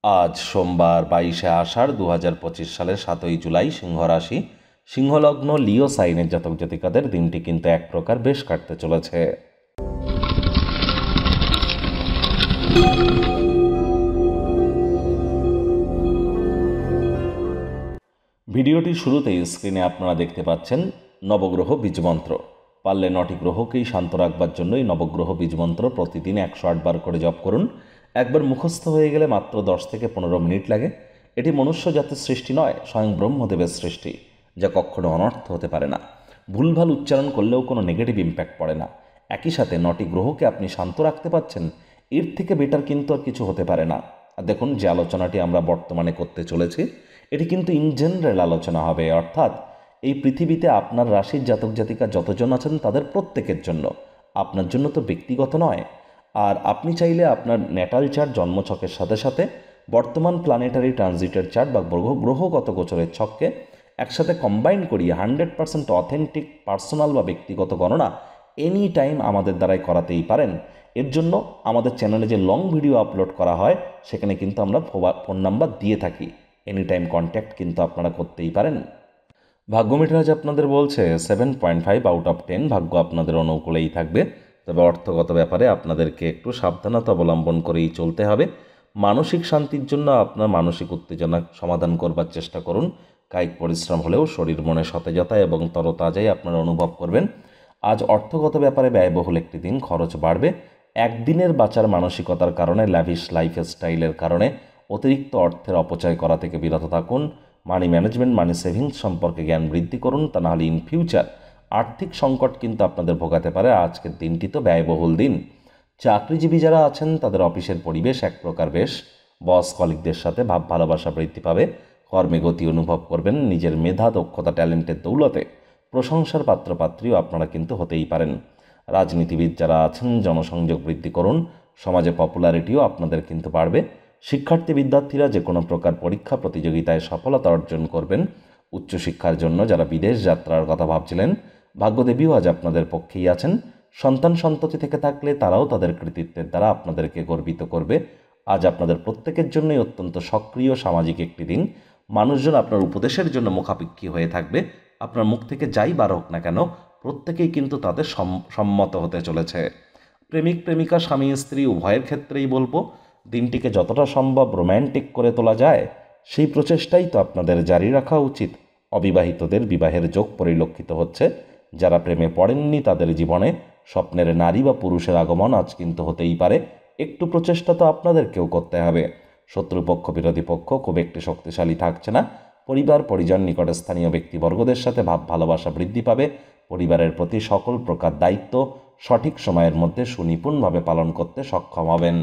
আজ সোমবার 22শে আষাঢ় 2025 সালের 7ই জুলাই সিংহ রাশি সিংহলগ্ন লিও সাইনের জাতক জাতিকাদের দিনটি কিন্তু এক প্রকার বেশ কাটতে চলেছে। ভিডিওটির শুরুতেই স্ক্রিনে আপনারা দেখতে পাচ্ছেন নবগ্রহ বীজমন্ত্র। পারলে 9টি গ্রহকেই শান্ত রাখবার জন্যই নবগ্রহ বীজমন্ত্র প্রতিদিন 108 বার করে জপ করুন। একবার মুখস্থ হয়ে গেলে মাত্র 10 থেকে 15 মিনিট লাগে। এটি মনুষ্য জাতির সৃষ্টি নয়, স্বয়ং ব্রহ্মদেবের সৃষ্টি, যা কখনো অনর্থ হতে পারে না। ভুলভাল উচ্চারণ করলেও কোনো নেগেটিভ ইম্প্যাক্ট পড়ে না। একই সাথে 9টি গ্রহকে আপনি শান্ত রাখতে পারছেন, এর থেকে বেটার কিন্তু আর কিছু হতে পারে না। আর দেখুন, যে আলোচনাটি আমরা বর্তমানে করতে চলেছি এটি কিন্তু ইন জেনারেল আলোচনা হবে, অর্থাৎ এই পৃথিবীতে আপনার রাশির জাতক জাতিকা যতজন আছেন তাদের প্রত্যেকের জন্য, আপনার জন্য তো ব্যক্তিগত নয়। আর আপনি চাইলে আপনার ন্যাটাল চার্ট জন্মছকের সাথে সাথে বর্তমান প্ল্যানেটারি ট্রানজিটের চার্ট বা গ্রহগত গোচরের ছককে একসাথে কম্বাইন করিয়ে 100% অথেন্টিক পার্সোনাল বা ব্যক্তিগত গণনা এনি টাইম আমাদের দ্বারাই করাতেই পারেন। এর জন্য আমাদের চ্যানেলে যে লং ভিডিও আপলোড করা হয় সেখানে কিন্তু আমরা ফোন নাম্বার দিয়ে থাকি, এনি টাইম কন্ট্যাক্ট কিন্তু আপনারা করতেই পারেন। ভাগ্য মিটার আজ আপনাদের বলছে 7.5 আউট অফ 10, ভাগ্য আপনাদের অনুকূলেই থাকবে। তবে অর্থগত ব্যাপারে আপনাদেরকে একটু সাবধানতা অবলম্বন করেই চলতে হবে। মানসিক শান্তির জন্য আপনার মানসিক উত্তেজনা সমাধান করবার চেষ্টা করুন। কায়িক পরিশ্রম হলেও শরীর মনে সতেজতা এবং তরতাজাই আপনারা অনুভব করবেন। আজ অর্থগত ব্যাপারে ব্যয়বহুল একটি দিন, খরচ বাড়বে। একদিনের বাঁচার মানসিকতার কারণে, ল্যাভিশ লাইফস্টাইলের কারণে অতিরিক্ত অর্থের অপচয় করা থেকে বিরত থাকুন। মানি ম্যানেজমেন্ট, মানি সেভিংস সম্পর্কে জ্ঞান বৃদ্ধি করুন, তা নাহলে ইন ফিউচার আর্থিক সংকট কিন্তু আপনাদের ভোগাতে পারে। আজকের দিনটি তো ব্যয়বহুল দিন। চাকরিজীবী যারা আছেন তাদের অফিসের পরিবেশ এক প্রকার বেশ, বস কলিগদের সাথে ভাব ভালোবাসা বৃদ্ধি পাবে। কর্মে গতি অনুভব করবেন। নিজের মেধা, দক্ষতা, ট্যালেন্টের দৌলতে প্রশংসার পাত্রপাত্রীও আপনারা কিন্তু হতেই পারেন। রাজনীতিবিদ যারা আছেন জনসংযোগ বৃদ্ধি করুন, সমাজে পপুলারিটিও আপনাদের কিন্তু বাড়বে। শিক্ষার্থী বিদ্যার্থীরা যে কোনো প্রকার পরীক্ষা প্রতিযোগিতায় সফলতা অর্জন করবেন। উচ্চশিক্ষার জন্য যারা বিদেশ যাত্রার কথা ভাবছিলেন, ভাগ্যদেবীও আজ আপনাদের পক্ষেই আছেন। সন্তান সন্ততি থেকে থাকলে তারাও তাদের কৃতিত্বের দ্বারা আপনাদেরকে গর্বিত করবে। আজ আপনাদের প্রত্যেকের জন্যই অত্যন্ত সক্রিয় সামাজিক একটি দিন। মানুষজন আপনার উপদেশের জন্য মুখাপেক্ষী হয়ে থাকবে। আপনার মুখ থেকে যাই বার হোক না কেন, প্রত্যেকেই কিন্তু তাদের সম্মত হতে চলেছে। প্রেমিক প্রেমিকা, স্বামী স্ত্রী উভয়ের ক্ষেত্রেই বলবো, দিনটিকে যতটা সম্ভব রোম্যান্টিক করে তোলা যায় সেই প্রচেষ্টাই তো আপনাদের জারি রাখা উচিত। অবিবাহিতদের বিবাহের যোগ পরিলক্ষিত হচ্ছে। যারা প্রেমে পড়েননি তাদের জীবনে স্বপ্নের নারী বা পুরুষের আগমন আজ কিন্তু হতেই পারে। একটু প্রচেষ্টা তো আপনাদেরকেও করতে হবে। শত্রুপক্ষ, বিরোধী পক্ষ খুব একটি শক্তিশালী থাকছে না। পরিবার, পরিজন, নিকটে স্থানীয় ব্যক্তিবর্গদের সাথে ভাব ভালোবাসা বৃদ্ধি পাবে। পরিবারের প্রতি সকল প্রকার দায়িত্ব সঠিক সময়ের মধ্যে সুনিপুণভাবে পালন করতে সক্ষম হবেন।